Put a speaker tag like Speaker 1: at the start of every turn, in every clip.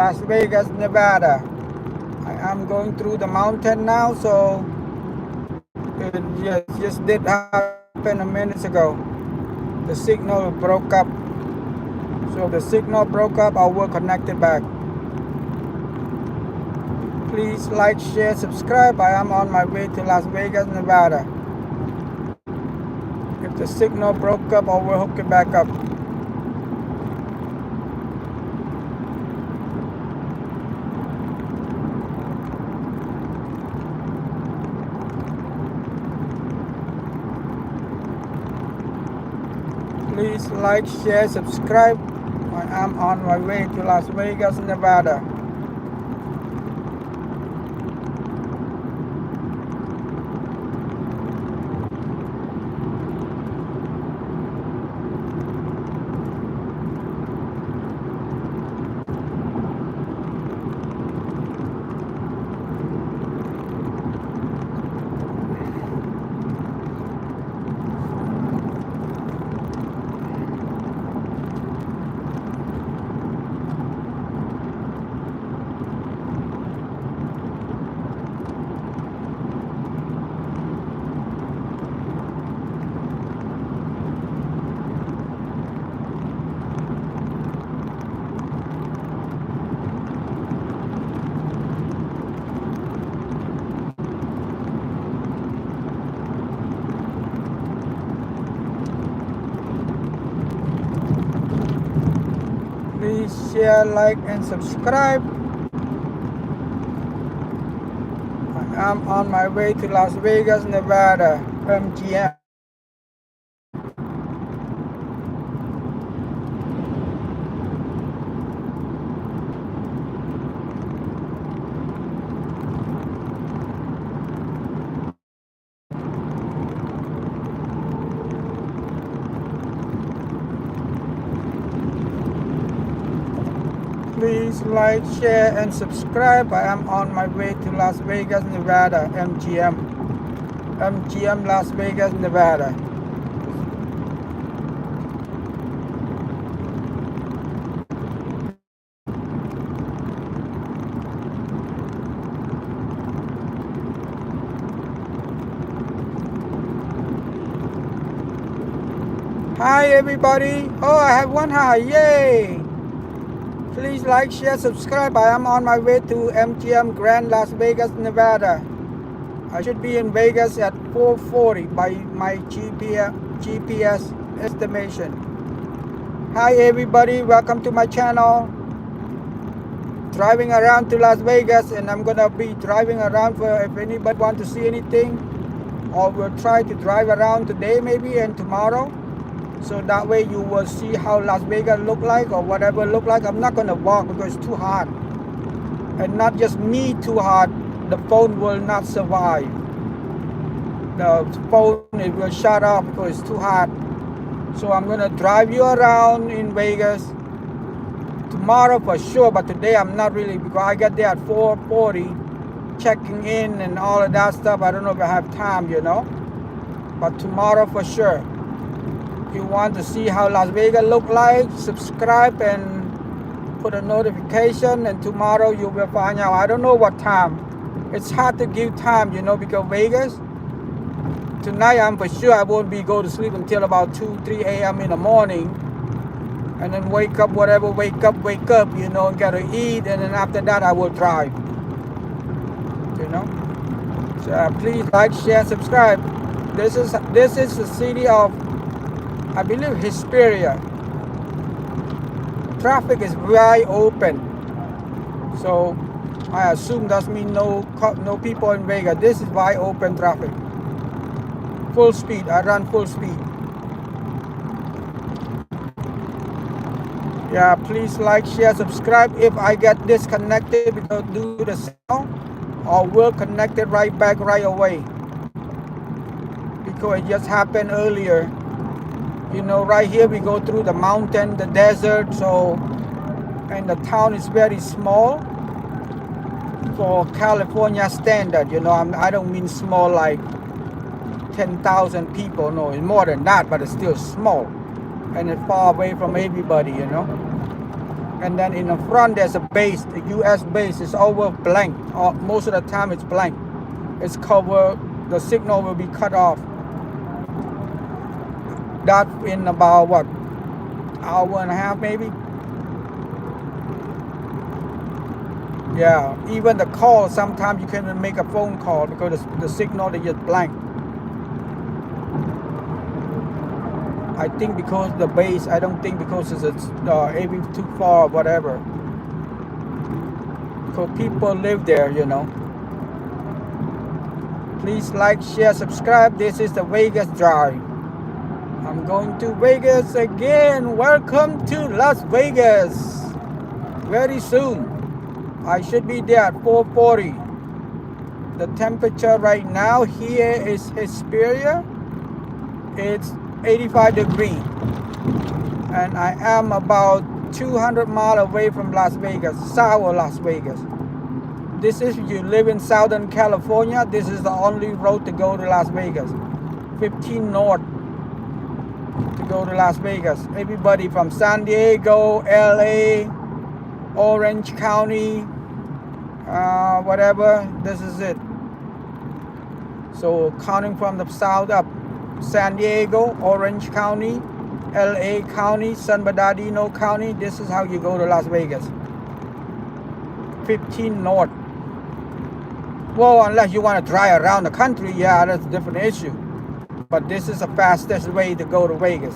Speaker 1: Las Vegas, Nevada. I am going through the mountain now, so it just did happen a minute ago. The signal broke up. So the signal broke up, I will connect it back. Please like, share, subscribe. I am on my way to Las Vegas, Nevada. If the signal broke up, I will hook it back up. Please like, share, subscribe. I am on my way to Las Vegas, Nevada. Please share, like, and subscribe. I am on my way to Las Vegas, Nevada, MGM. Please like, share, and subscribe. I am on my way to Las Vegas, Nevada, MGM. MGM, Las Vegas, Nevada. Hi, everybody. Oh, I have one hi. Yay! Please like, share, subscribe. I am on my way to MGM Grand Las Vegas, Nevada. I should be in Vegas at 4:40 by my GPS estimation. Hi everybody, welcome to my channel. Driving around to Las Vegas, and I'm gonna be driving around for if anybody want to see anything, or we'll try to drive around today maybe and tomorrow. So that way you will see how Las Vegas look like or whatever look like. I'm not gonna walk because it's too hot. And not just me too hot, the phone will not survive. The phone, it will shut off because it's too hot. So I'm gonna drive you around in Vegas tomorrow for sure, but today I'm not really, because I get there at 4:40, checking in and all of that stuff. I don't know if I have time, you know. But tomorrow for sure. If you want to see how Las Vegas look like, subscribe and put a notification, and tomorrow you will find out. I don't know what time. It's hard to give time, you know, because Vegas, tonight I'm for sure I won't be go to sleep until about 2-3 a.m. in the morning, and then wake up, wake up, you know, and gotta eat, and then after that I will drive, you know. So please like, share, subscribe. This is the city of, I believe, Hesperia. Traffic is very open, so I assume that means no people in Vegas. This is wide open traffic. Full speed. I run full speed. Yeah, please like, share, subscribe. If I get disconnected because due to the sound, I will connect it right back right away, because it just happened earlier. You know, right here we go through the mountain, the desert, so, and the town is very small for California standard. You know, I don't mean small like 10,000 people. No, it's more than that, but it's still small, and it's far away from everybody, you know. And then in the front there's a base, the US base is over blank. Most of the time it's blank. It's covered, the signal will be cut off. That in about what, hour and a half maybe? Yeah, even the call, sometimes you can't even make a phone call because the signal is just blank. I think because the base, I don't think because it's maybe too far or whatever. Because people live there, you know. Please like, share, subscribe. This is the Vegas Drive. I'm going to Vegas again. Welcome to Las Vegas. Very soon. I should be there at 4:40. The temperature right now here is Hesperia. It's 85 degrees. And I am about 200 miles away from Las Vegas, South Las Vegas. This is, if you live in Southern California, this is the only road to go to Las Vegas. 15 north to go to Las Vegas. Everybody from San Diego, LA, Orange County, whatever, this is it. So counting from the south up, San Diego, Orange County, LA County, San Bernardino County, this is how you go to Las Vegas. 15 north. Well, unless you want to drive around the country, yeah, that's a different issue. But this is the fastest way to go to Vegas.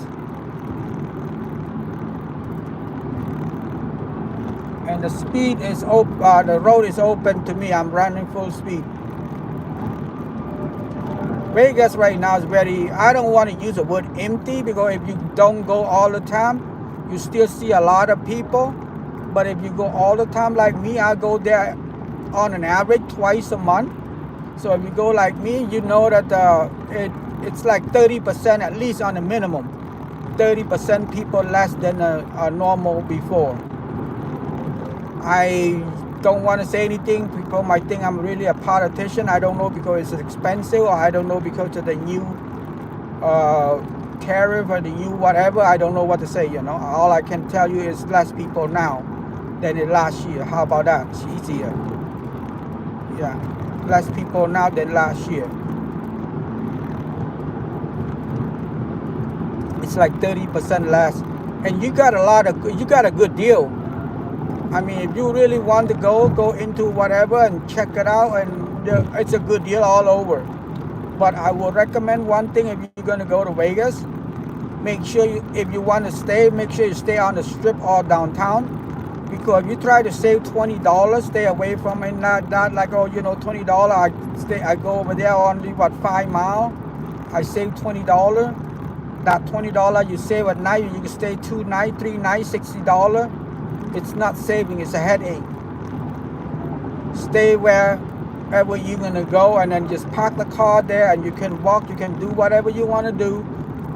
Speaker 1: And the speed is open, the road is open to me. I'm running full speed. Vegas right now is very, I don't want to use the word empty because if you don't go all the time, you still see a lot of people. But if you go all the time like me, I go there on an average twice a month. So if you go like me, you know that it's like 30% at least on the minimum. 30% people less than a normal before. I don't want to say anything. People might think I'm really a politician. I don't know because it's expensive, or I don't know because of the new tariff or the new whatever. I don't know what to say, you know. All I can tell you is less people now than in last year. How about that? It's easier. Yeah, less people now than last year. It's like 30% less, and you got a good deal. I mean, if you really want to go into whatever and check it out, and it's a good deal all over. But I would recommend one thing: if you're going to go to Vegas, make sure if you want to stay, make sure you stay on the strip or downtown. Because if you try to save $20, stay away from it. Not like, oh, you know, $20. I go over there only 5 miles. I save $20. That $20 you save at night, you can stay 2 nights, 3 nights, $60. It's not saving, it's a headache. Stay wherever you're gonna go, and then just park the car there, and you can walk, you can do whatever you want to do.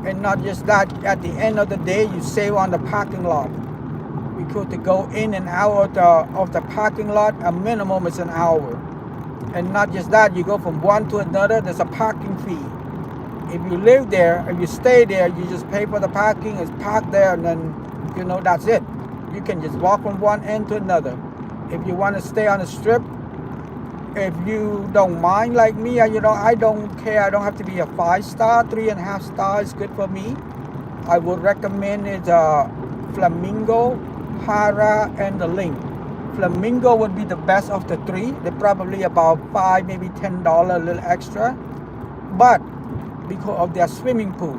Speaker 1: And not just that, at the end of the day, you save on the parking lot. Because to go in and out of the parking lot, a minimum is an hour. And not just that, you go from one to another, there's a parking fee. If you live there, if you stay there, you just pay for the parking, it's parked there, and then, you know, that's it. You can just walk from one end to another. If you want to stay on the strip, if you don't mind like me, you know, I don't care. I don't have to be a 5-star, 3.5 stars is good for me. I would recommend it Flamingo, Hara, and the Link. Flamingo would be the best of the 3. They're probably about $5, maybe $10 a little extra. But because of their swimming pool,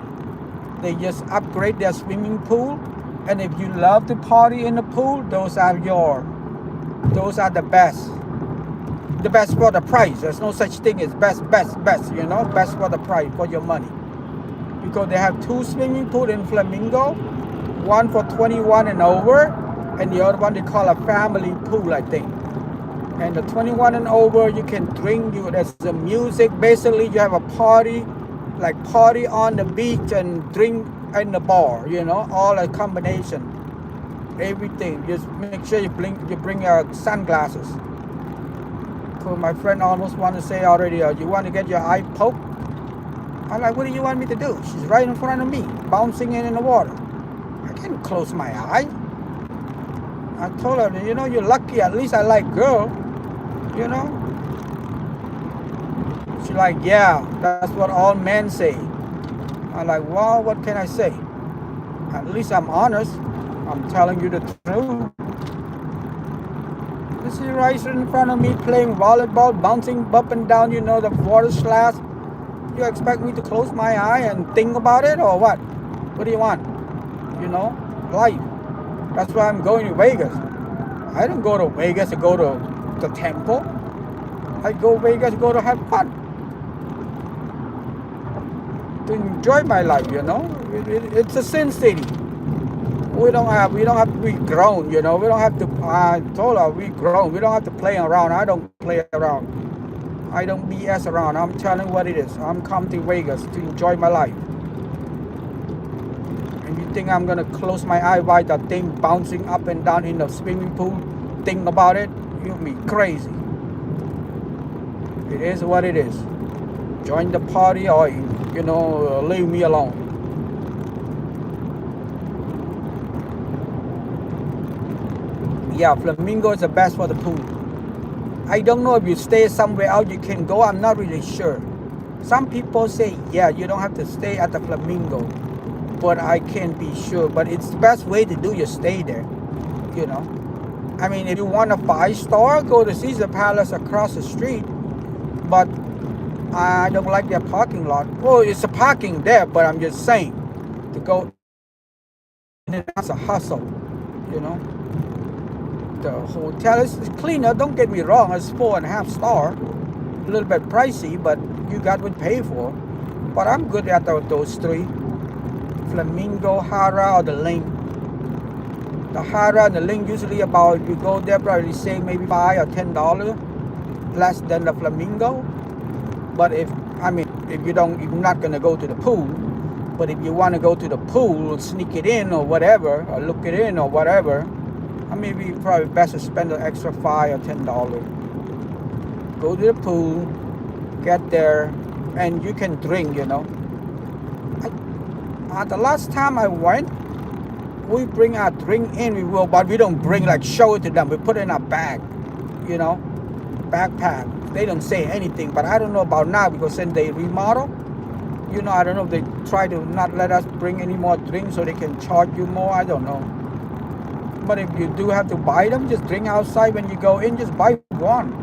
Speaker 1: they just upgrade their swimming pool. And if you love to party in the pool, those are the best. The best for the price. There's no such thing as best, you know, best for the price, for your money. Because they have 2 swimming pools in Flamingo, one for 21 and over, and the other one they call a family pool, I think. And the 21 and over, you can drink, there's the music. Basically, you have a party, like party on the beach and drink in the bar, you know, all a combination. Everything. Just make sure you bring your sunglasses. Because my friend almost want to say already, you want to get your eye poked? I'm like, what do you want me to do? She's right in front of me, bouncing in the water. I can't close my eye. I told her, you know, you're lucky. At least I like girl. You know. She's like, yeah, that's what all men say. I'm like, well, what can I say? At least I'm honest. I'm telling you the truth. This is right in front of me playing volleyball, bouncing up and down, you know, the water splash. You expect me to close my eye and think about it or what? What do you want? You know, life. That's why I'm going to Vegas. I don't go to Vegas to go to the temple. I go Vegas to go to have fun. To enjoy my life, you know. It's a sin city. We don't have to be grown, you know. We don't have to. I told her we grown. We don't have to play around. I don't play around. I don't BS around. I'm telling what it is. I'm coming to Vegas to enjoy my life. And you think I'm gonna close my eye while that thing bouncing up and down in the swimming pool? Think about it. You'll be crazy. It is what it is. Join the party or you know leave me alone. Yeah, flamingo is the best for the pool. I don't know if you stay somewhere else you can go. I'm not really sure. Some people say, yeah, you don't have to stay at the flamingo. But I can't be sure. But it's the best way to do your stay there. You know. I mean, if you want a 5-star, go to Caesar Palace across the street. But I don't like their parking lot. Well, it's a parking there, but I'm just saying. To go, that's a hustle. You know. The hotel is cleaner, don't get me wrong, it's 4.5 star. A little bit pricey, but you got what you pay for. But I'm good at those three. Flamingo, Hara, or the Ling. The Hara and the Ling usually about, if you go there, probably say maybe $5 or $10 less than the Flamingo. But if you're not gonna go to the pool, but if you want to go to the pool, sneak it in or whatever, or look it in or whatever, maybe probably best to spend an extra $5 or $10. Go to the pool, get there, and you can drink, you know. The last time I went, we bring our drink in, but we don't bring, like, show it to them. We put it in our bag, you know, backpack. They don't say anything, but I don't know about now because since they remodel, you know, I don't know if they try to not let us bring any more drinks so they can charge you more. I don't know. But if you do have to buy them, just drink outside. When you go in, just buy one.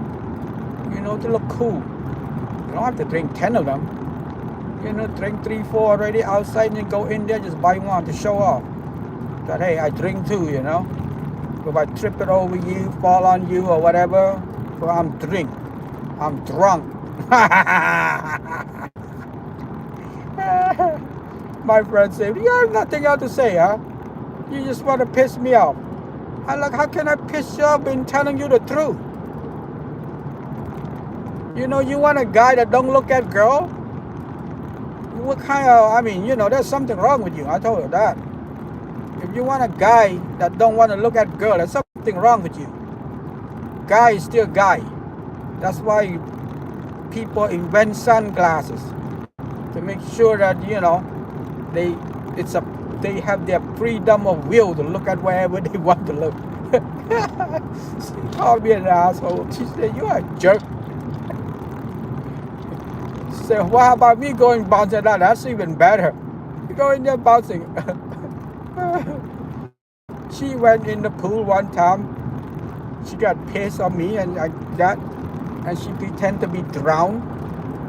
Speaker 1: You know, to look cool. You don't have to drink 10 of them. You know, drink 3, 4 already outside and you go in there, just buy one to show off. That, hey, I drink too, you know. If I trip it over you, fall on you or whatever, well, I'm drunk. My friend said, you have nothing else to say, huh? You just want to piss me off. I'm like, how can I piss you off in telling you the truth? You know, you want a guy that don't look at girl? What kind of, you know, there's something wrong with you. I told her that. If you want a guy that don't want to look at girl, there's something wrong with you. Guy is still guy. That's why people invent sunglasses. To make sure that, you know, they have their freedom of will to look at wherever they want to look. She called me an asshole. She said, you are a jerk. She said, what about me going bouncing down? That's even better. You go in there bouncing. She went in the pool one time. She got pissed on me and she pretended to be drowned.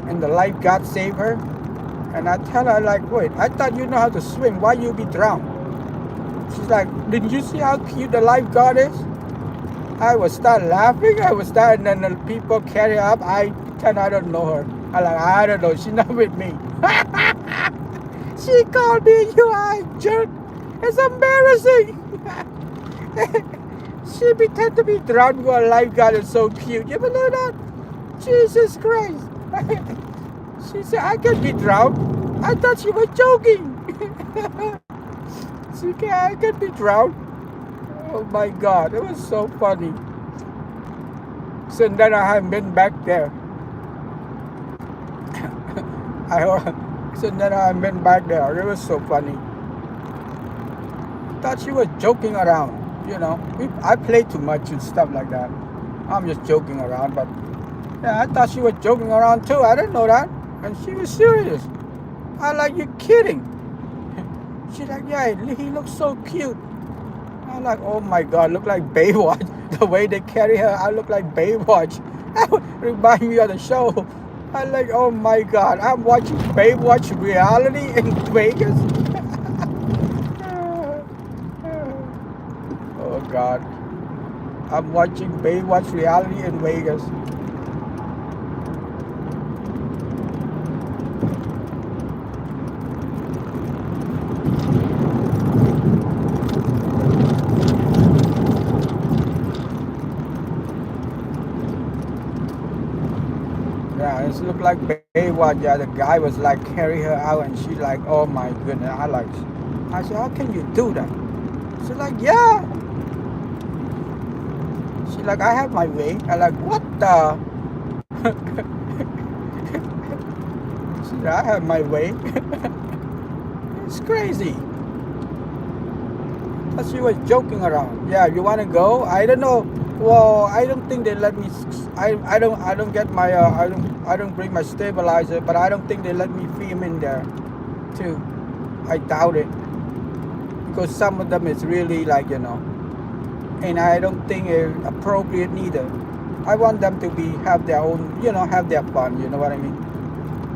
Speaker 1: And the lifeguard saved her. And I tell her, like, wait, I thought you know how to swim. Why you be drowned? She's like, didn't you see how cute the lifeguard is? I would start laughing. And then the people carry her up. I pretend I don't know her. I'm like, I don't know. She's not with me. She called me, you are a jerk. It's embarrassing. She pretended to be drowned because a lifeguard is so cute. You believe that? Jesus Christ. She said, I can be drowned. I thought she was joking. She said, I can be drowned. Oh my God, it was so funny. So then I haven't been back there. So then I haven't been back there. It was so funny. Thought she was joking around. you know, I play too much and stuff like that. I'm just joking around, but yeah, I thought she was joking around too. I didn't know that, and she was serious. I like, you kidding? She's like, yeah, he looks so cute. I'm like, oh my God, look like Baywatch. The way they carry her, I look like Baywatch. Remind me of the show. I'm like, oh my God, I'm watching Baywatch reality in Vegas. Oh God, I'm watching Baywatch reality in Vegas. Yeah, it looked like Baywatch. Yeah, the guy was like carry her out, and she like, oh my goodness. I said, how can you do that? She's like, yeah. She's like, I have my way. I'm like, what the? She said, I have my way. It's crazy. But she was joking around. Yeah, you want to go? I don't know. Well, I don't think they let me. I don't get my. I don't bring my stabilizer, but I don't think they let me film in there, too. I doubt it, because some of them is really like, you know, and I don't think it's appropriate neither. I want them to have their own, you know, have their fun. You know what I mean?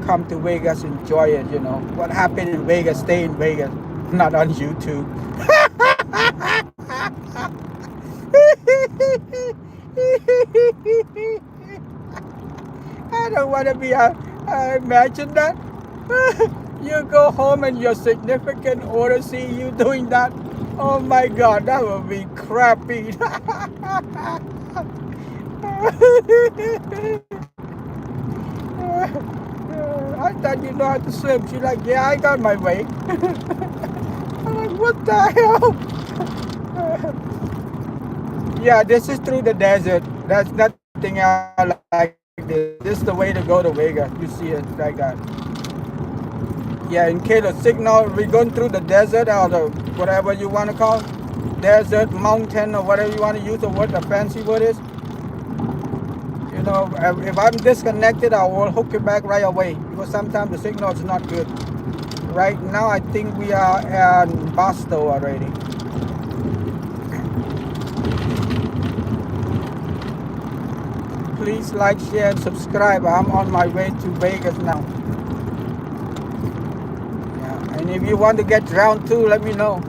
Speaker 1: Come to Vegas, enjoy it. You know what happened in Vegas, stay in Vegas, not on YouTube. I don't want to be imagine that. You go home and your significant other see you doing that. Oh my God, that would be crappy. I thought you know how to swim. She's like, yeah, I got my way. I'm like, what the hell? Yeah, this is through the desert. That's nothing else like this. This is the way to go to Vegas. You see it like that. Yeah, in case of signal, we're going through the desert or the whatever you want to call it. Desert, mountain, or whatever you want to use, the word, the fancy word is. You know, if I'm disconnected, I will hook it back right away, because sometimes the signal is not good. Right now, I think we are in Boston already. Please like, share, and subscribe. I'm on my way to Vegas now. Yeah, and if you want to get drowned too, let me know.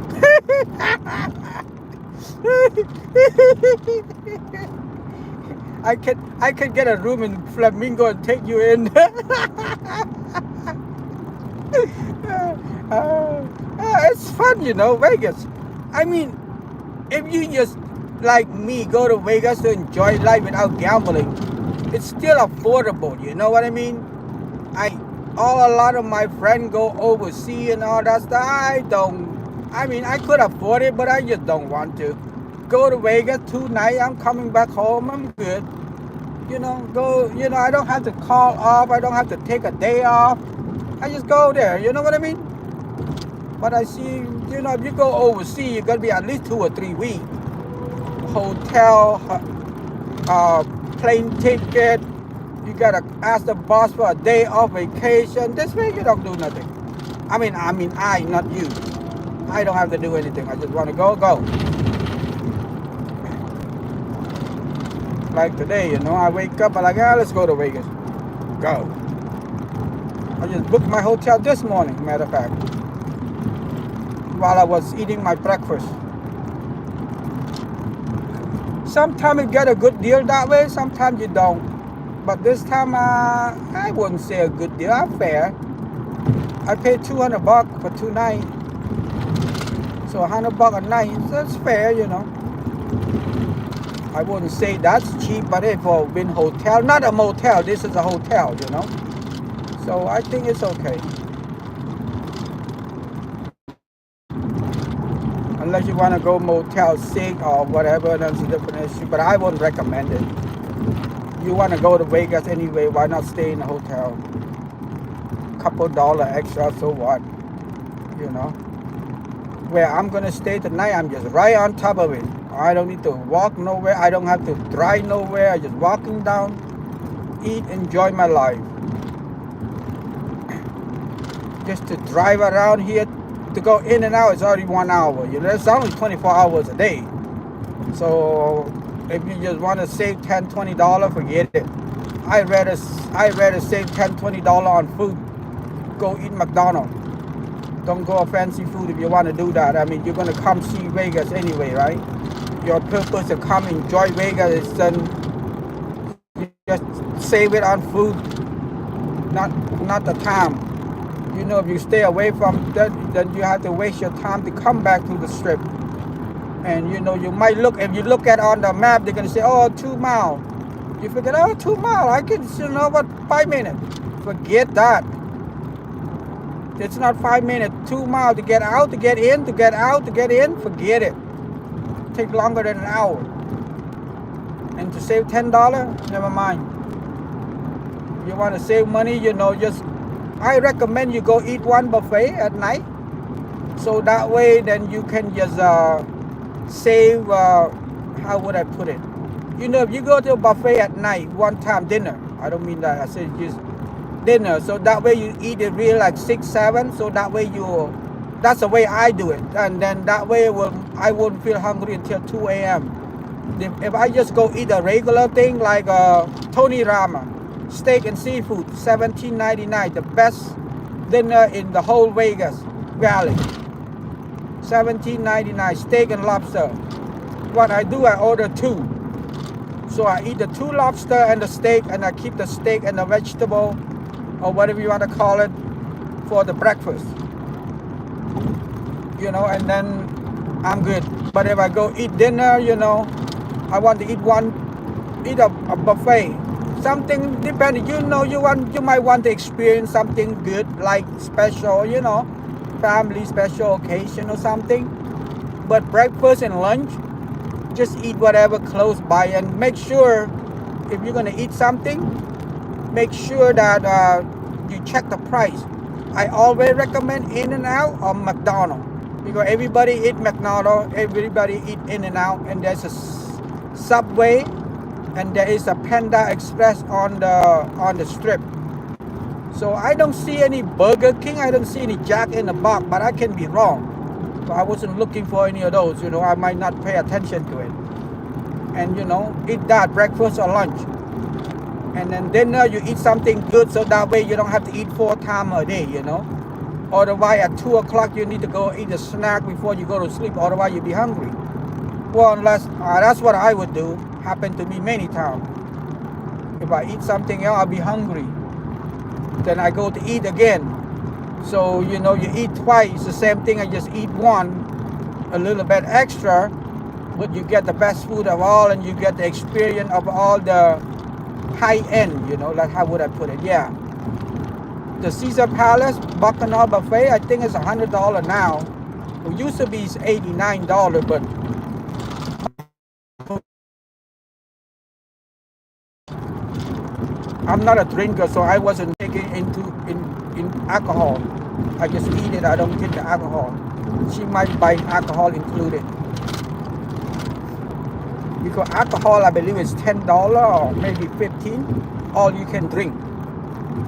Speaker 1: I could get a room in Flamingo and take you in. It's fun, you know, Vegas. I mean, if you just like me go to Vegas to enjoy life without gambling, it's still affordable. You know what I mean? A lot of my friends go overseas and all that stuff. I could afford it, but I just don't want to. Go to Vegas 2 nights, I'm coming back home, I'm good. You know, I don't have to call off, I don't have to take a day off. I just go there, you know what I mean? But I see, you know, if you go overseas, you're gonna be at least 2 or 3 weeks. Hotel, plane ticket, you gotta ask the boss for a day off vacation. This way you don't do nothing. I mean, not you. I don't have to do anything. I just want to go. Like today, you know, I wake up, I'm like, let's go to Vegas. Go. I just booked my hotel this morning, matter of fact, while I was eating my breakfast. Sometimes you get a good deal that way, sometimes you don't. But this time, I wouldn't say a good deal. I'm fair. I paid $200 for 2 nights. So $100 a night, that's fair, you know. I wouldn't say that's cheap, but if for a hotel, not a motel, this is a hotel, you know. So I think it's okay. Unless you want to go Motel 6 or whatever, that's a different issue, but I wouldn't recommend it. You want to go to Vegas anyway, why not stay in a hotel? Couple $1 extra, so what? You know. Where I'm going to stay tonight, I'm just right on top of it. I don't need to walk nowhere. I don't have to drive nowhere. I just walking down, eat, enjoy my life. Just to drive around here, to go in and out, it's already 1 hour. You know, it's only 24 hours a day. So if you just want to save $10, $20, forget it. I'd rather save $10, $20 on food. Go eat McDonald's. Don't go fancy food if you want to do that. I mean, you're going to come see Vegas anyway, right? Your purpose to come enjoy Vegas is then you just save it on food, not the time. You know, if you stay away from that, then you have to waste your time to come back to the strip. And you know, you might look, if you look at on the map, they're going to say, oh, 2 miles. You forget, oh, 2 miles. I can, you know what, 5 minutes. Forget that. It's not 5 minutes, 2 miles to get out, to get in, to get out, to get in. Forget it. Take longer than an hour. And to save $10, never mind. You want to save money, you know, just, I recommend you go eat one buffet at night. So that way, then you can just save, how would I put it? You know, if you go to a buffet at night, one time dinner, I don't mean that, I said just dinner. So that way you eat it real like 6, 7. So that way that's the way I do it. And then that way I won't feel hungry until 2 a.m. If I just go eat a regular thing like Tony Rama, steak and seafood, $17.99, the best dinner in the whole Vegas Valley. $17.99, steak and lobster. What I do, I order 2. So I eat the 2 lobster and the steak, and I keep the steak and the vegetable, or whatever you want to call it, for the breakfast. You know, and then I'm good. But if I go eat dinner, you know, I want to eat a buffet. Something depending, you know, you might want to experience something good, like special, you know, family special occasion or something. But breakfast and lunch, just eat whatever close by, and make sure if you're gonna eat something, make sure that you check the price. I always recommend In-N-Out or McDonald's, because everybody eat McDonald's, everybody eat In-N-Out, and there's a Subway, and there is a Panda Express on the strip. So I don't see any Burger King, I don't see any Jack in the Box, but I can be wrong. So I wasn't looking for any of those, you know, I might not pay attention to it. And you know, eat that breakfast or lunch. And then dinner, you eat something good, so that way you don't have to eat 4 times a day, you know. Otherwise at 2 o'clock you need to go eat a snack before you go to sleep, otherwise you'll be hungry. Well, unless, that's what I would do, happened to me many times. If I eat something else, I'll be hungry. Then I go to eat again. So, you know, you eat twice, the same thing, I just eat one, a little bit extra, but you get the best food of all, and you get the experience of all the high end, you know, like how would I put it? Yeah. The Caesar Palace Bacchanal Buffet, I think it's $100 now. It used to be $89, but I'm not a drinker, so I wasn't taking in alcohol. I just eat it, I don't get the alcohol. She might buy alcohol included. Because alcohol, I believe, is $10 or maybe $15, all you can drink,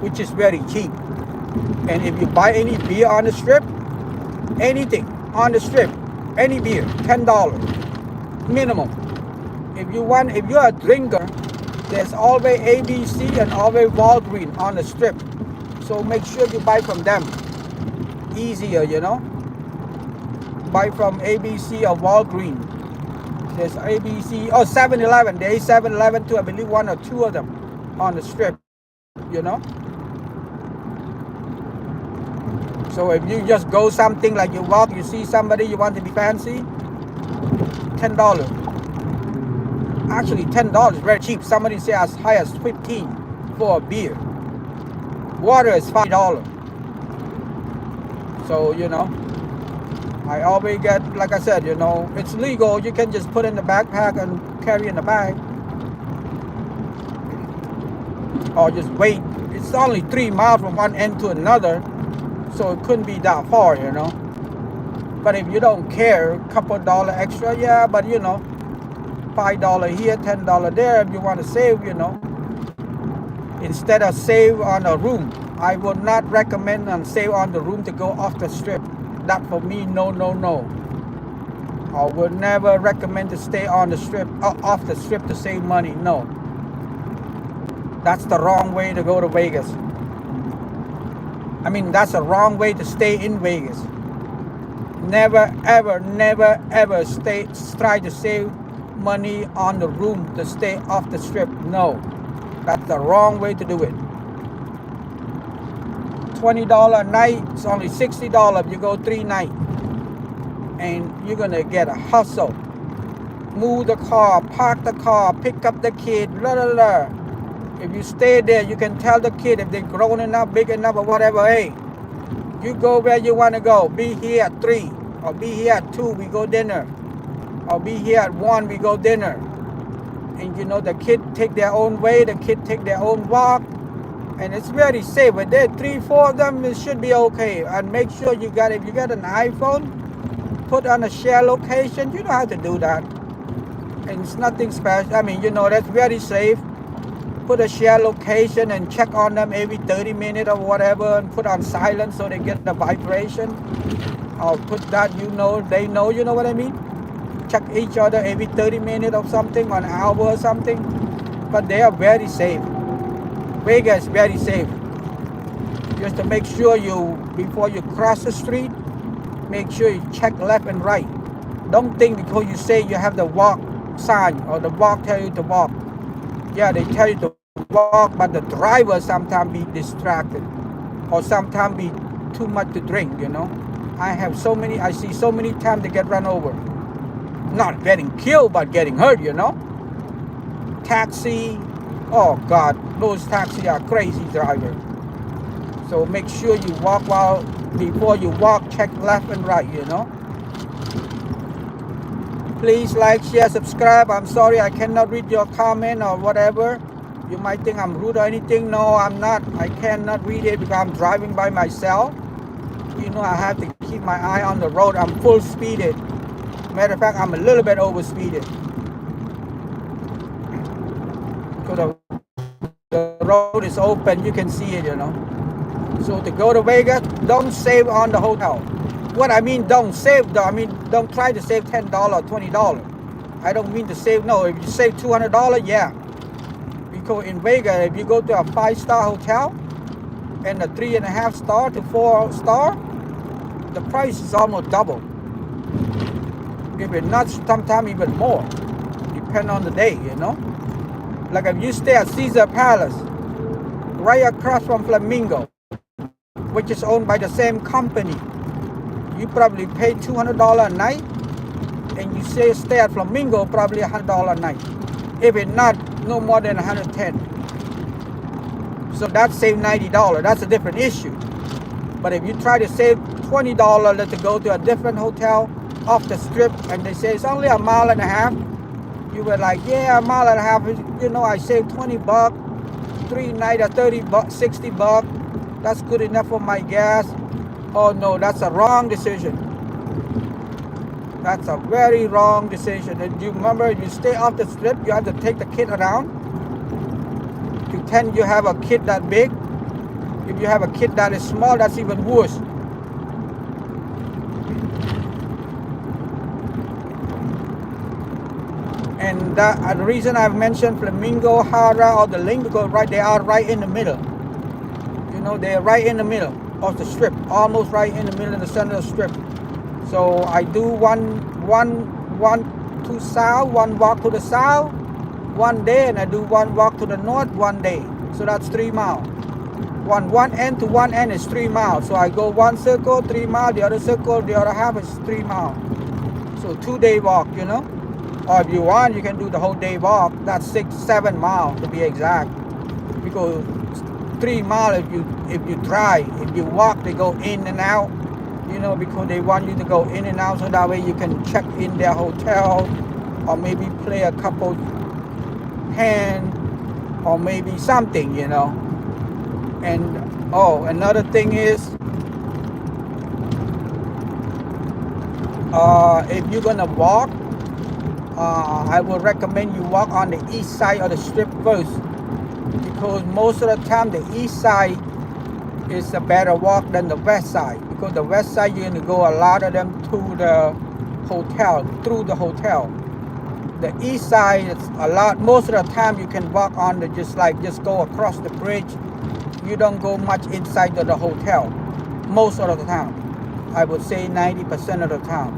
Speaker 1: which is very cheap. And if you buy any beer on the strip, anything on the strip, any beer, $10 minimum. If you're a drinker, there's always ABC and always Walgreens on the strip. So make sure you buy from them. Easier, you know. Buy from ABC or Walgreens. There's ABC, 7-Eleven. There is 7-Eleven too. I believe 1 or 2 of them on the strip, you know. So if you just go something like you walk, you see somebody, you want to be fancy, $10. Actually, $10 is very cheap. Somebody say as high as $15 for a beer. Water is $5. So, you know, I always get, like I said, you know, it's legal. You can just put in the backpack and carry in the bag. Or just wait. It's only 3 miles from one end to another, so it couldn't be that far, you know. But if you don't care, a couple $1 extra, yeah, but you know, $5 here, $10 there if you want to save, you know. Instead of save on a room, I would not recommend and save on the room to go off the strip. That for me, no. I would never recommend to stay on the strip, off the strip to save money, no. That's the wrong way to go to Vegas. I mean, that's the wrong way to stay in Vegas. Never, ever try to save money on the room to stay off the strip. No, that's the wrong way to do it. $20 a night, it's only $60 if you go 3 nights. And you're gonna get a hustle. Move the car, park the car, pick up the kid, blah, blah, blah. If you stay there, you can tell the kid if they're grown enough, big enough, or whatever, hey, you go where you want to go. Be here at 3, or be here at 2, we go dinner. Or be here at 1, we go dinner. And you know, the kid take their own way, the kid take their own walk. And it's very safe. But there 3, 4 of them, it should be okay. And make sure you got, if you got an iPhone, put on a share location. You know how to do that. And it's nothing special. I mean, you know, that's very safe. Put a share location and check on them every 30 minutes or whatever, and put on silent so they get the vibration. Or put that, you know, they know, you know what I mean? Check each other every 30 minutes or something, or an hour or something. But they are very safe. Vegas, very safe. Just to make sure you, before you cross the street, make sure you check left and right. Don't think because you say you have the walk sign or the walk tell you to walk. Yeah, they tell you to walk, but the driver sometimes be distracted or sometimes be too much to drink, you know. I see so many times they get run over. Not getting killed, but getting hurt, you know. Taxi, oh God, those taxis are crazy drivers. So make sure you walk before you walk, check left and right, you know. Please like, share, subscribe. I'm sorry I cannot read your comment or whatever. You might think I'm rude or anything. No, I'm not. I cannot read it because I'm driving by myself. You know, I have to keep my eye on the road. I'm full speeded. Matter of fact, I'm a little bit over speeded. So the road is open. You can see it, you know. So to go to Vegas, don't save on the hotel. What I mean, don't save though. I mean, don't try to save $10 or $20. I don't mean to save. No, if you save $200, yeah. Because in Vegas, if you go to a 5-star hotel and a 3.5 star to 4 star, the price is almost double. If it's not, sometimes even more. Depend on the day, you know. Like if you stay at Caesar Palace, right across from Flamingo, which is owned by the same company, you probably pay $200 a night, and you stay at Flamingo probably $100 a night. If it's not, no more than $110. So that's save $90. That's a different issue. But if you try to save $20 to go to a different hotel off the strip, and they say it's only a mile and a half, you were like, yeah, a mile and a half. You know, I saved $20, 3 nights at $30, $60. That's good enough for my gas. Oh no, that's a wrong decision. That's a very wrong decision. And you remember, if you stay off the strip, you have to take the kid around. Pretend you have a kid that big. If you have a kid that is small, that's even worse. And the reason I've mentioned Flamingo, Hara, or the Link, because they are right in the middle. You know, they're right in the middle of the strip, almost right in the middle of the center of the strip. So I do one to south, one walk to the south, one day, and I do one walk to the north one day. So that's 3 miles. One end to one end is 3 miles. So I go one circle, 3 miles, the other circle, the other half is 3 miles. So 2-day walk, you know. Or if you want, you can do the whole day walk. That's 6-7 miles to be exact. Because 3 miles if you drive, if you walk, they go in and out. You know, because they want you to go in and out, so that way you can check in their hotel, or maybe play a couple hand, or maybe something, you know. And another thing is, if you're gonna walk, I would recommend you walk on the east side of the strip first, because most of the time the east side is a better walk than the west side, because the west side you're going to go a lot of them through the hotel. The east side is a lot, most of the time you can walk on the just go across the bridge. You don't go much inside of the hotel most of the time. I would say 90% of the time.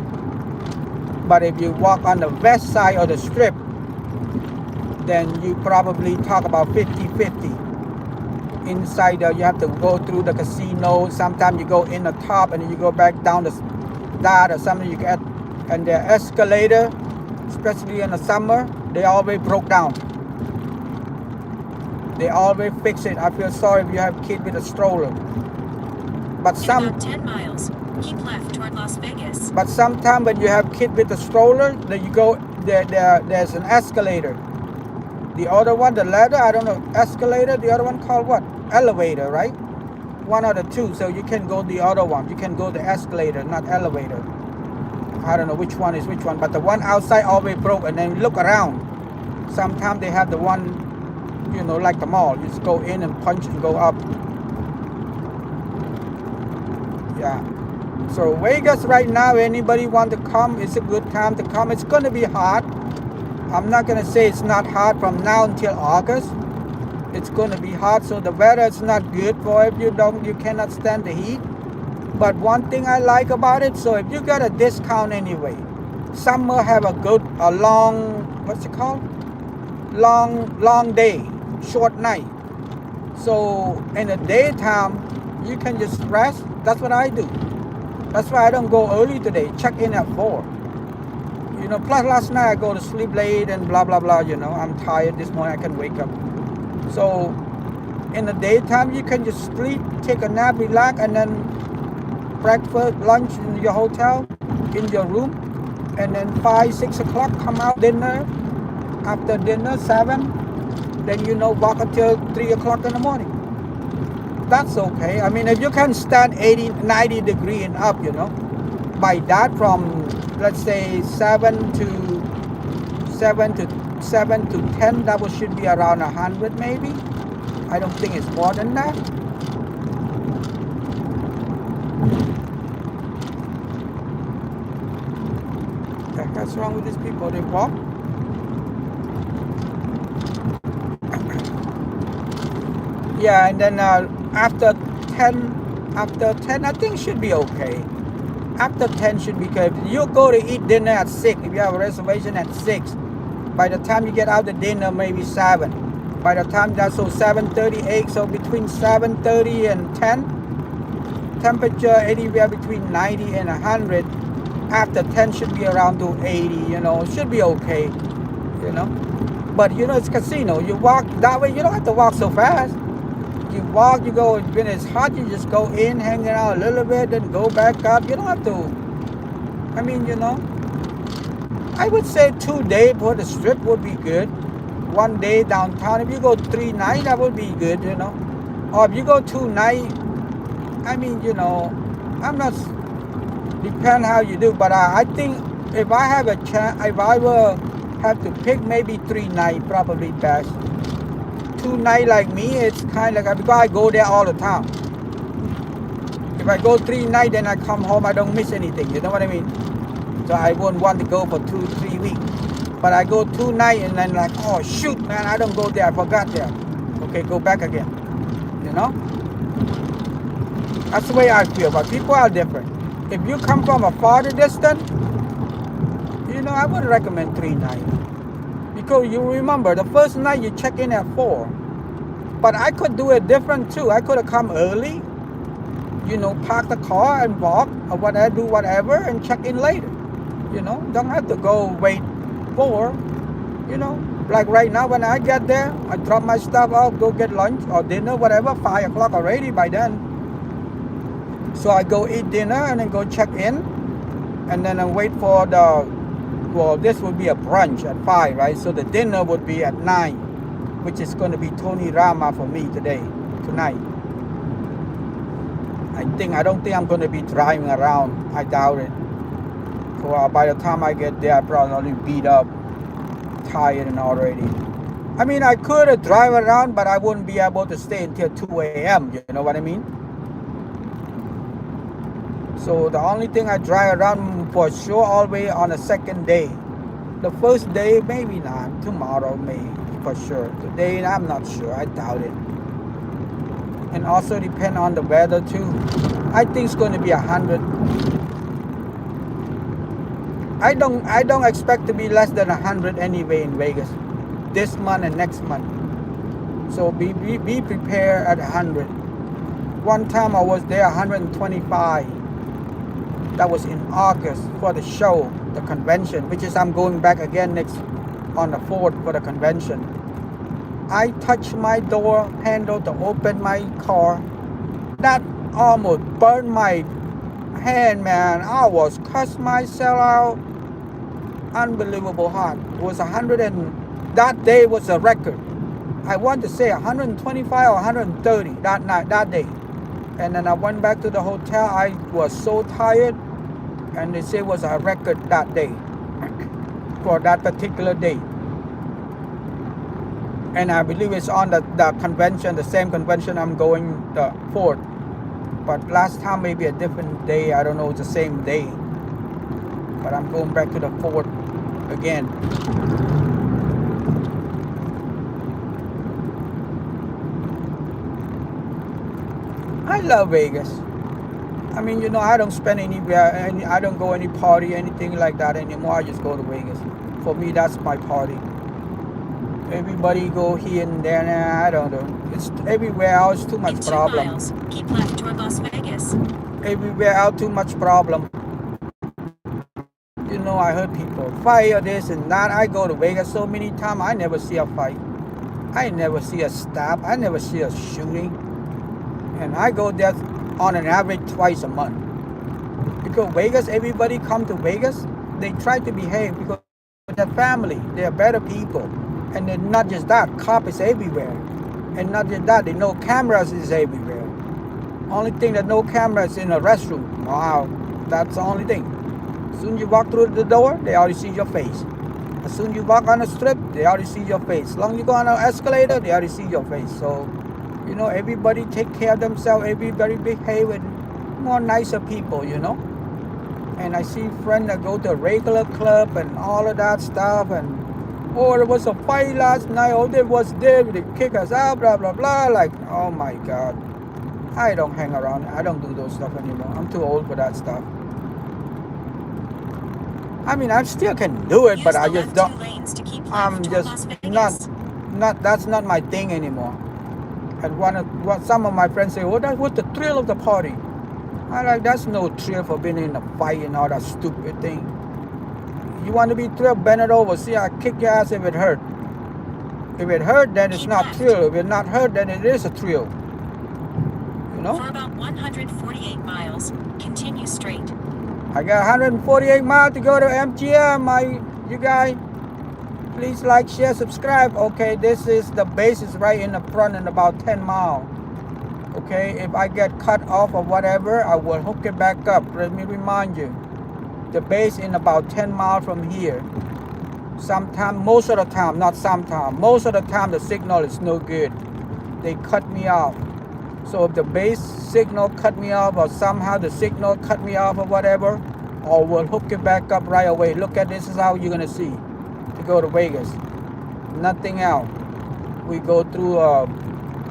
Speaker 1: But if you walk on the west side of the strip, then you probably talk about 50-50. Inside you have to go through the casino. Sometimes you go in the top and then you go back down that or something you get. And the escalator, especially in the summer, they always broke down. They always fix it. I feel sorry if you have a kid with a stroller. But
Speaker 2: about 10 miles, keep left toward Las Vegas.
Speaker 1: But sometimes when you have kid with a stroller, then you go there's an escalator. The other one, the ladder, I don't know, escalator. The other one called what? Elevator, right? One of the two. So you can go the other one. You can go the escalator, not elevator. I don't know which one is which one, but the one outside always broke. And then look around. Sometimes they have the one, like the mall. You just go in and punch and go up. Yeah. So Vegas right now, anybody want to come, it's a good time to come. It's going to be hot. I'm not going to say it's not hot from now until August. It's going to be hot, so the weather is not good for if you cannot stand the heat. But one thing I like about it, so if you get a discount anyway, summer have a long, what's it called? Long day, short night. So in the daytime, you can just rest. That's what I do. That's why I don't go early today. Check in at 4. Plus last night I go to sleep late and blah, blah, blah, I'm tired this morning, I can wake up. So in the daytime, you can just sleep, take a nap, relax, and then breakfast, lunch in your hotel, in your room. And then 5, 6 o'clock, come out, dinner. After dinner, 7, then walk until 3 o'clock in the morning. That's okay. I mean, if you can stand 80, 90 degree and up, by that from, let's say 7 to 10, that should be around 100 maybe. I don't think it's more than that. What's wrong with these people? They walk. Yeah, and then after 10, I think should be okay. After 10 should be good. You go to eat dinner at 6. If you have a reservation at 6, by the time you get out the dinner, maybe 7. By the time that's 7:38, so between 7:30 and 10, temperature anywhere between 90 and 100. After 10 should be around to 80, it should be okay, But it's casino. You walk that way, you don't have to walk so fast. You walk, you go, when it's hot, you just go in, hang out a little bit, then go back up. You don't have to, I would say 2 days for the strip would be good. 1 day downtown. If you go 3 nights, that would be good, Or if you go 2 nights, I'm not, depend how you do, but I think if I have a chance, if I will have to pick, maybe 3 nights, probably best. 2 nights like me, it's kind of like, because I go there all the time. If I go 3 nights, then I come home, I don't miss anything, you know what I mean? So I won't want to go for 2-3 weeks. But I go 2 nights and then like, oh shoot, man, I don't go there, I forgot there. Okay, go back again, That's the way I feel, but people are different. If you come from a farther distance, I would recommend 3 nights. Because you remember, the first night you check in at 4. But I could do it different too. I could have come early, park the car and walk or whatever and check in later. Don't have to go wait 4, Like right now when I get there, I drop my stuff off, go get lunch or dinner, whatever, 5 o'clock already by then. So I go eat dinner and then go check in. And then I wait for this would be a brunch at 5, right? So the dinner would be at 9, which is going to be Tony Rama for me tonight. I don't think I'm going to be driving around. I doubt it. So by the time I get there, I probably beat up. tired and already. I mean, I could drive around, but I wouldn't be able to stay until 2 a.m. You know what I mean? So the only thing I drive around for sure all the way on the second day. The first day, maybe not. Tomorrow, maybe for sure. Today, I'm not sure. I doubt it. And also depend on the weather too. I think it's going to be 100. I don't expect to be less than 100 anyway in Vegas this month and next month. So be prepared at 100. One time I was there 125. That was in August for the show, the convention, which is I'm going back again next on the 4th for the convention. I touched my door handle to open my car. That almost burned my hand, man. I was cussed myself out. Unbelievable hot. It was 100 and that day was a record. I want to say 125 or 130 that night, that day. And then I went back to the hotel. I was so tired. And they say it was a record that day. For that particular day. And I believe it's on the convention, the same convention I'm going the 4th. But last time maybe a different day. I don't know, it's the same day. But I'm going back to the 4th again. I love Vegas. I mean, you know, I don't spend anywhere, and I don't go any party, anything like that anymore. I just go to Vegas. For me, that's my party. Everybody go here and there, and I don't know. It's everywhere else too much
Speaker 2: In 2
Speaker 1: problem.
Speaker 2: miles, keep left toward Las Vegas.
Speaker 1: Everywhere else too much problem. You know, I heard people fight or this and that. I go to Vegas so many times. I never see a fight. I never see a stab. I never see a shooting. And I go there on an average twice a month. Because Vegas, everybody come to Vegas, they try to behave because they're family, they're better people. And then not just that, cops is everywhere. And not just that, they know cameras is everywhere. Only thing that no cameras in a restroom. Wow, that's the only thing. As soon as you walk through the door, they already see your face. As soon as you walk on the strip, they already see your face. As long as you go on an escalator, they already see your face. So, you know, everybody take care of themselves, everybody behave with more nicer people, you know. And I see friends that go to a regular club and all of that stuff, and oh, there was a fight last night, oh, there was there, they kick us out, blah, blah, blah. Like, oh my God. I don't hang around. I don't do those stuff anymore. I'm too old for that stuff. I mean, I still can do it,
Speaker 2: Use
Speaker 1: but I
Speaker 2: the
Speaker 1: just
Speaker 2: left
Speaker 1: don't.
Speaker 2: 2 lanes to keep left
Speaker 1: I'm
Speaker 2: toward Las
Speaker 1: just
Speaker 2: Vegas.
Speaker 1: not. That's not my thing anymore. And some of my friends say, "Oh, that was the thrill of the party." I like, that's no thrill for being in a fight and all that stupid thing. You want to be thrilled? Bend it over. See, I kick your ass if it hurt. If it hurt, then it's
Speaker 2: Keep
Speaker 1: not
Speaker 2: left.
Speaker 1: thrill. If it's not hurt, then it is a thrill. You know?
Speaker 2: For about 148 miles, continue straight.
Speaker 1: I got 148 miles to go to MGM. You guys, please like, share, subscribe. Okay, this is the base is right in the front in about 10 miles. Okay, if I get cut off or whatever, I will hook it back up. Let me remind you, the base in about 10 miles from here. Sometimes, most of the time, not sometimes, most of the time the signal is no good. They cut me off. So if the base signal cut me off or somehow the signal cut me off or whatever, I will hook it back up right away. Look at this, is how you're gonna see to go to Vegas. Nothing else. We go through a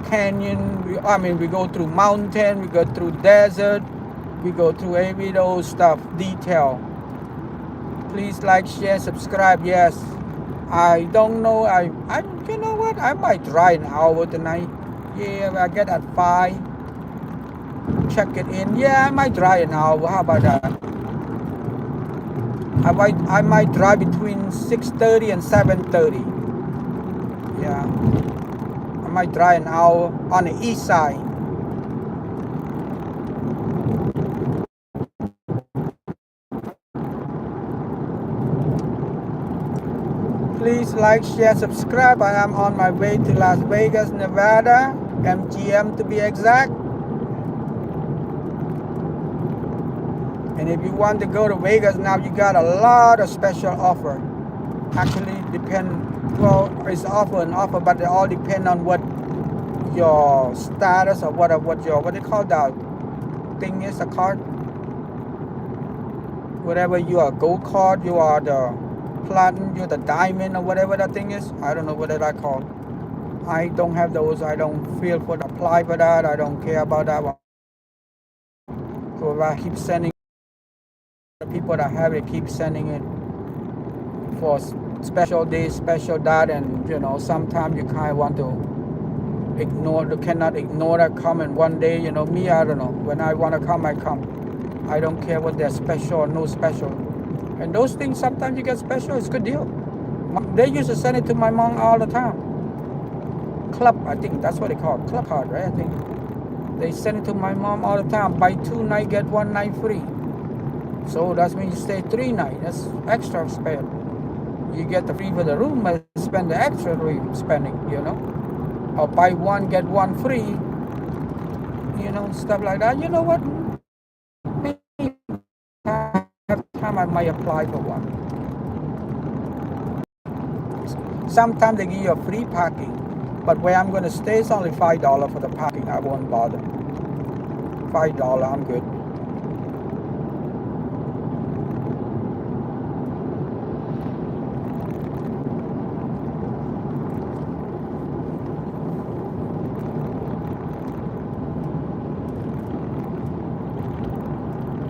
Speaker 1: canyon, we go through mountain, we go through desert, we go through every those stuff, detail. Please like, share, subscribe. Yes, I don't know, I you know what, I might drive an hour tonight. Yeah, I get at 5, check it in. Yeah, I might drive an hour. How about that? I might drive between 6:30 and 7:30. Yeah, I might drive an hour on the east side. Please like, share, subscribe. I am on my way to Las Vegas, Nevada, MGM to be exact. And if you want to go to Vegas now, you got a lot of special offer. actually depend. Well, it's offer and offer, but they all depend on what your status or what they call that thing is, a card. Whatever you are, gold card, you are the platinum, you're the diamond, or whatever that thing is. I don't know what that called. I don't have those. I don't feel for the apply for that. I don't care about that one. So if I keep sending, the people that have it keep sending it for special days, special that, and sometimes you kind of want to ignore. You cannot ignore that come in one day. Me, I don't know. When I want to come, I come. I don't care what they're special or no special. And those things, sometimes you get special. It's a good deal. They used to send it to my mom all the time. Club, I think that's what they call it. Club card, right? I think they send it to my mom all the time. Buy 2 nights, get 1 night free. So that's when you stay 3 nights. That's extra spend. You get the free for the room, but spend the extra spending, Or buy 1, get 1 free. Stuff like that. You know what? Maybe have time I might apply for one. Sometimes they give you a free parking. But where I'm going to stay is only $5 for the parking. I won't bother. $5, I'm good.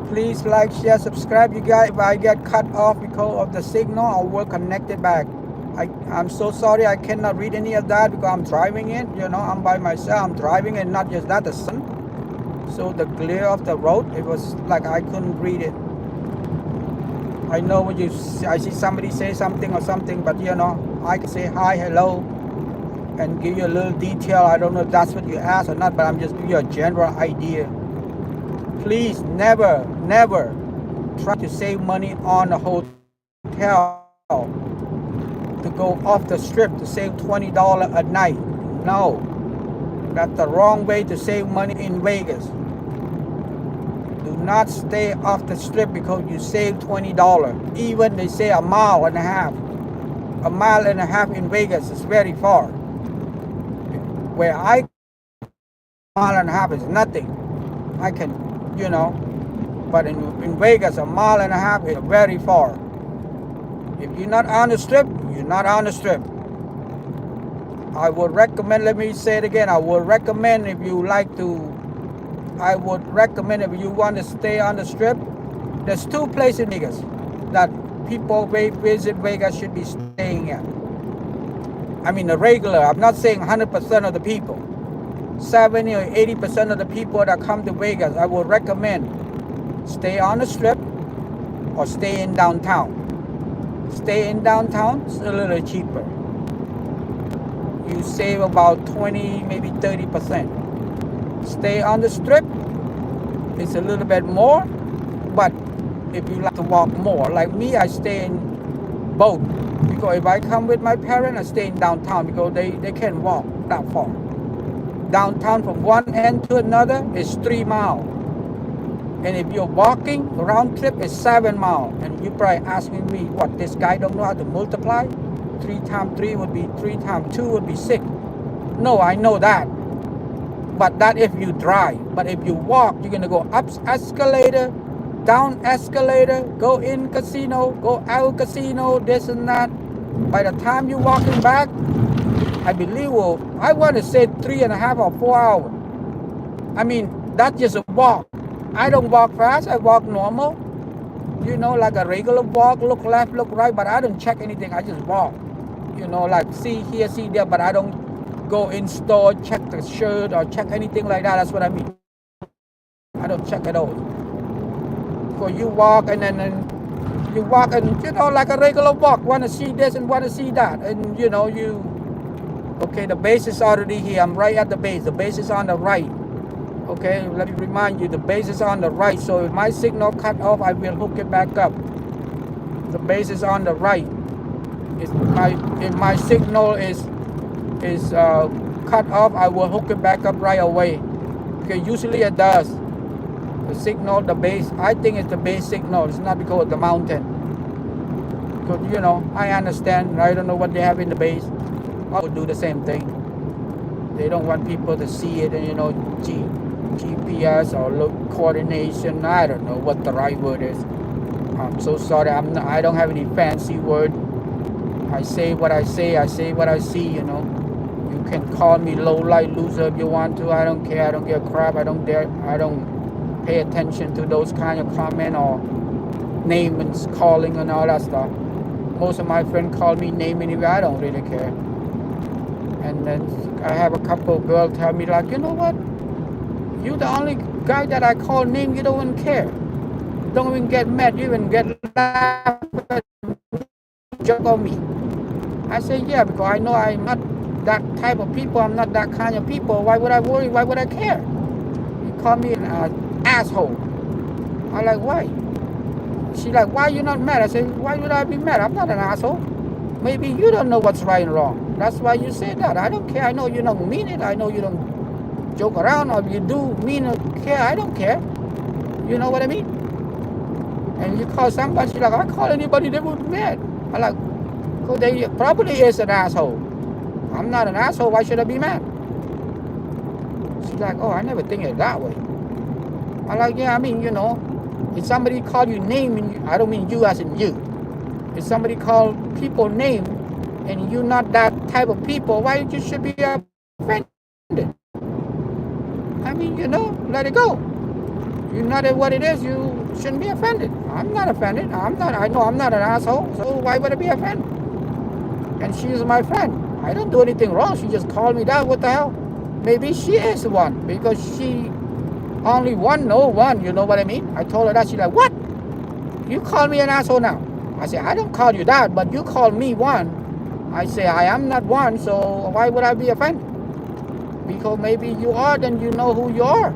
Speaker 1: Please like, share, subscribe. You guys, if I get cut off because of the signal, I will connect it back. I'm so sorry I cannot read any of that because I'm driving it. I'm by myself. I'm driving it, not just that, the sun. So the glare of the road, it was like I couldn't read it. I know when I see somebody say something or something, but I can say hi, hello, and give you a little detail. I don't know if that's what you asked or not, but I'm just giving you a general idea. Please never try to save money on a hotel. To go off the strip to save $20 a night. No, that's the wrong way to save money in Vegas. Do not stay off the strip because you save $20. Even they say a mile and a half. A mile and a half in Vegas is very far. Where mile and a half is nothing. I can, but in Vegas a mile and a half is very far. If you're not on the strip, you're not on the strip. I would recommend, let me say it again, I would recommend if you want to stay on the strip, there's 2 places in Vegas that people visit Vegas should be staying at. I mean the regular, I'm not saying 100% of the people. 70 or 80% of the people that come to Vegas, I would recommend stay on the strip or stay in downtown. Stay in downtown, it's a little cheaper. You save about 20, maybe 30%. Stay on the strip, it's a little bit more, but if you like to walk more, like me, I stay in both. Because if I come with my parents, I stay in downtown because they can't walk that far. Downtown from one end to another is 3 miles. And if you're walking, round trip is 7 miles. And you're probably asking me, what, this guy don't know how to multiply? 3 times 3 would be 3 times 2 would be 6. No, I know that. But that if you drive. But if you walk, you're going to go up escalator, down escalator, go in casino, go out casino, this and that. By the time you're walking back, I believe, I want to say 3.5 or 4 hours. I mean, that's just a walk. I don't walk fast, I walk normal. Like a regular walk, look left, look right, but I don't check anything, I just walk. Like see here, see there, but I don't go in store, check the shirt or check anything like that. That's what I mean. I don't check at all. So you walk and then you walk and, like a regular walk, want to see this and want to see that. And, okay, the base is already here. I'm right at the base. The base is on the right. Okay, let me remind you, the base is on the right. So if my signal cut off, I will hook it back up. The base is on the right. If my signal is cut off, I will hook it back up right away. Okay, usually it does. The signal, the base, I think it's the base signal. It's not because of the mountain. Because, you know, I understand. I don't know what they have in the base. I would do the same thing. They don't want people to see it and, you know, GPS or look coordination. I don't know what the right word is. I'm so sorry. I don't have any fancy word. I say what I say. I say what I see, you know. You can call me low light loser if you want to. I don't care. I don't give a crap. I don't pay attention to those kind of comment or name and calling and all that stuff. Most of my friends call me name anyway. I don't really care. And then I have a couple of girls tell me like, you know what? You're the only guy that I call name. You don't even care. You don't even get mad. You even get laugh, joke on me. I say yeah, because I know I'm not that type of people. I'm not that kind of people. Why would I worry? Why would I care? You call me an asshole. I'm like, why? She's like, why you not mad? I say, why would I be mad? I'm not an asshole. Maybe you don't know what's right and wrong. That's why you say that. I don't care. I know you don't mean it. I know you don't joke around, or if you do mean or care, I don't care. You know what I mean? And you call somebody, she's like, I call anybody, they would be mad. I'm like, well, they probably is an asshole. I'm not an asshole. Why should I be mad? She's like, oh, I never think it that way. I'm like, yeah, I mean, you know, if somebody call you name, and I don't mean you as in you. If somebody call people name and you're not that type of people, why you should be offended? I mean, you know, let it go. You're not what it is, you shouldn't be offended. I'm not offended. I know I'm not an asshole, so why would I be offended? And she is my friend. I don't do anything wrong. She just called me that. What the hell? Maybe she is the one, because she only one, no one. You know what I mean? I told her that. She's like, what? You call me an asshole now? I say, I don't call you that, but you call me one. I say, I am not one, so why would I be offended? Because maybe you are, then you know who you are.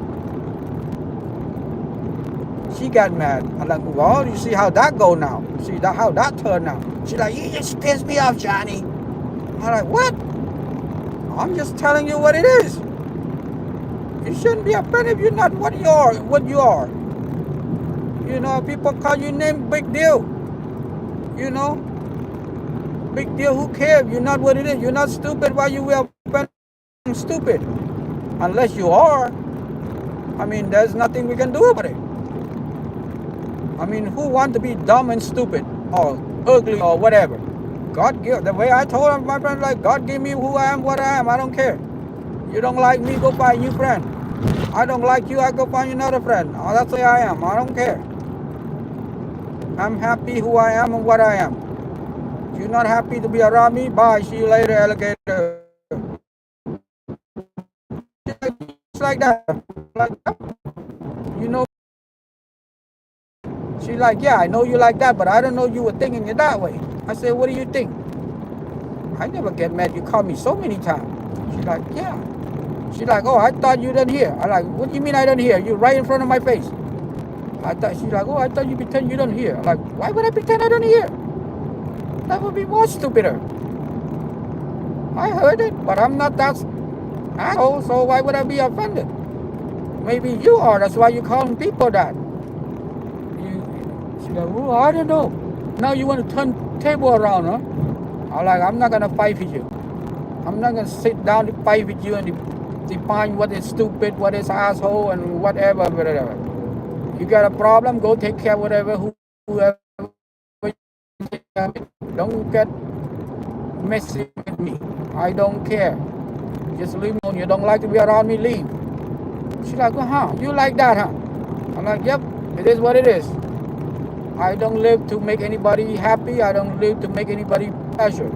Speaker 1: She got mad. I'm like, well, you see how that go now? See that how that turned out? She's like, you just pissed me off, Johnny. I'm like, what? I'm just telling you what it is. You shouldn't be offended if you're not what you are. You know, people call you name, big deal. You know, big deal. Who cares? You're not what it is. You're not stupid. Why you will stupid? Unless you are. I mean, there's nothing we can do about it. I mean, who want to be dumb and stupid or ugly or whatever? God give, the way I told my friend, like, God gave me who I am, what I am. I don't care. You don't like me, go find a new friend. I don't like you, I go find another friend. Oh, that's the way I am. I don't care. I'm happy who I am and what I am. If you're not happy to be around me, bye. See you later, alligator. Just like that. You know. She's like, yeah, I know you like that, but I don't know you were thinking it that way. I said, what do you think? I never get mad. You call me so many times. She's like, yeah. She's like, oh, I thought you didn't hear. I'm like, what do you mean I didn't hear? You're right in front of my face. She's like, oh, I thought you pretend you don't hear. I'm like, why would I pretend I don't hear? That would be more stupider. I heard it, but I'm not that asshole, so why would I be offended? Maybe you are. That's why you're calling people that. She's like, oh, I don't know. Now you want to turn table around, huh? I'm like, I'm not going to fight with you. I'm not going to sit down to fight with you and define what is stupid, what is asshole, and whatever. You got a problem, go take care of whoever. Don't get messy with me. I don't care. Just leave me alone. You don't like to be around me, leave. She's like, huh? You like that, huh? I'm like, yep, it is what it is. I don't live to make anybody happy. I don't live to make anybody pleasure.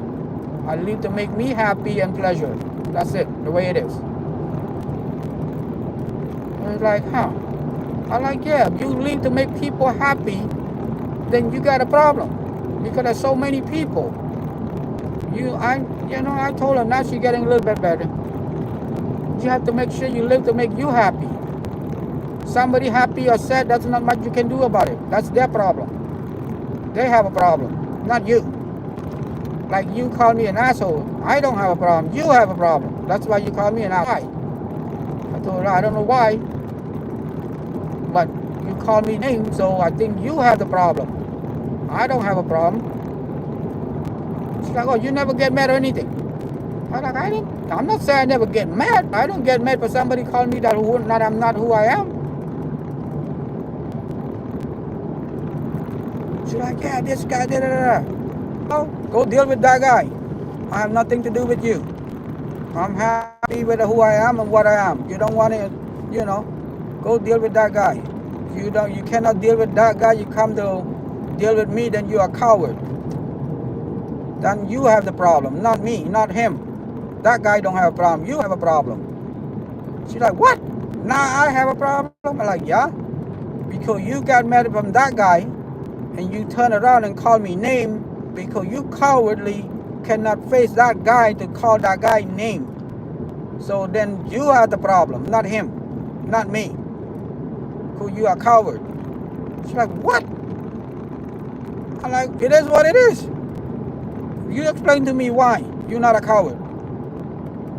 Speaker 1: I live to make me happy and pleasure. That's it, the way it is. And it's like, huh? I'm like, yeah, if you live to make people happy, then you got a problem. Because there's so many people. I told her, now she's getting a little bit better. You have to make sure you live to make you happy. Somebody happy or sad, that's not much you can do about it. That's their problem. They have a problem, not you. Like you call me an asshole. I don't have a problem. You have a problem. That's why you call me an asshole. I told her, I don't know why. But you call me names, so I think you have the problem. I don't have a problem. She's like, oh, you never get mad or anything. I'm not saying I never get mad. I don't get mad for somebody calling me that I'm not who I am. She's like, yeah, this guy, da da da. Oh, go deal with that guy. I have nothing to do with you. I'm happy with who I am and what I am. You don't want to, go deal with that guy. You cannot deal with that guy. You come to deal with me, then you are a coward. Then you have the problem, not me, not him. That guy don't have a problem. You have a problem. She's like, what? Now I have a problem? I'm like, yeah. Because you got mad from that guy and you turn around and call me name because you cowardly cannot face that guy to call that guy name. So then you are the problem, not him, not me. Because you are a coward. She's like, what? I'm like, it is what it is. You explain to me why you're not a coward.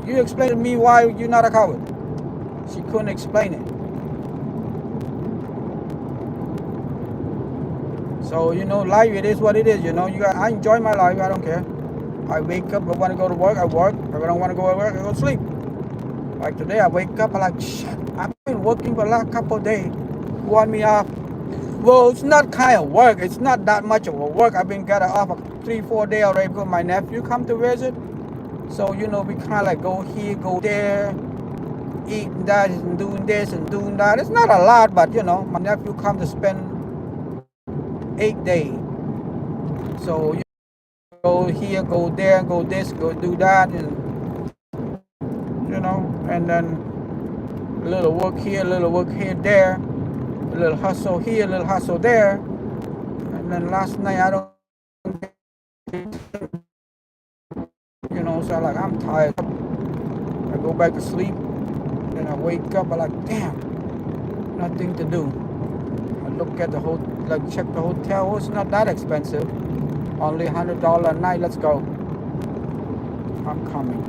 Speaker 1: You explain to me why you're not a coward. She couldn't explain it. So, life, it is what it is, I enjoy my life, I don't care. I wake up, I want to go to work, I work. If I don't want to go to work, I go to sleep. Like today, I wake up, I'm like, shit, I've been working for the last couple of days. You want me off? Well, it's not kind of work. It's not that much of a work. I've been got off 3-4 days already because my nephew come to visit. So, we kind of like go here, go there, eat that and doing this and doing that. It's not a lot, but, my nephew come to spend 8 days. So, go here, go there, go this, go do that, and, and then a little work here, there, a little hustle here, a little hustle there. And then last night, I don't, so I'm tired. I go back to sleep, then I wake up, I'm like, damn, nothing to do. I look at the whole, check the hotel. Oh, it's not that expensive. Only $100 a night. Let's go. I'm coming.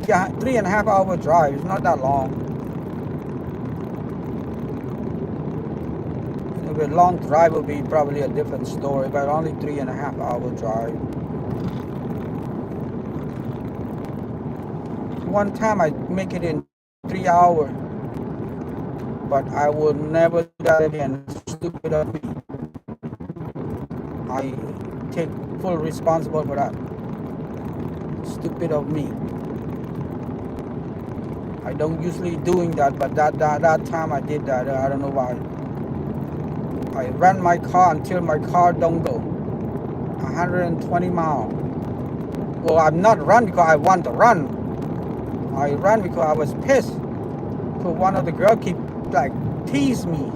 Speaker 1: Yeah, 3.5 hour drive. It's not that long. If a long drive would be probably a different story, but only 3.5 hour drive. One time I make it in 3 hours, but I will never do that again. It's stupid of me. I take full responsibility for that. Stupid of me. I don't usually doing that, but that time I did that. I don't know why. I ran my car until my car don't go 120 miles. Well, I'm not run because I want to run. I ran because I was pissed. Because one of the girls keep tease me.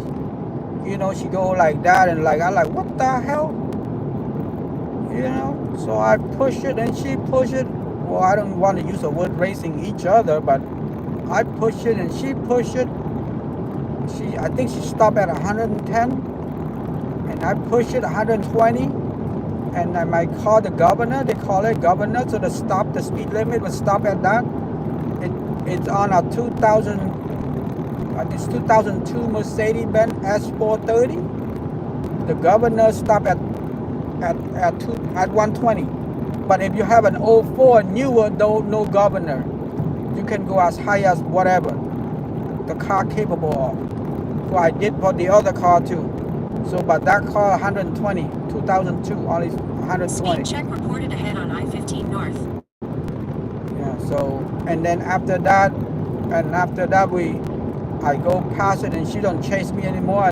Speaker 1: She go like that and I'm like, what the hell? So I push it and she push it. Well, I don't want to use the word racing each other, but I push it and she push it. I think she stopped at 110 and I push it 120 and I might call the governor. They call it governor, so the speed limit would stop at that. It's on a 2002 Mercedes-Benz S430. The governor stopped at 120. But if you have an 04 newer, no governor, you can go as high as whatever the car capable of. So I did for the other car too. So but that car 120, 2002, only 120.
Speaker 2: Speed check reported ahead on I-15 North.
Speaker 1: Yeah, so and then after that I go past it and she don't chase me anymore.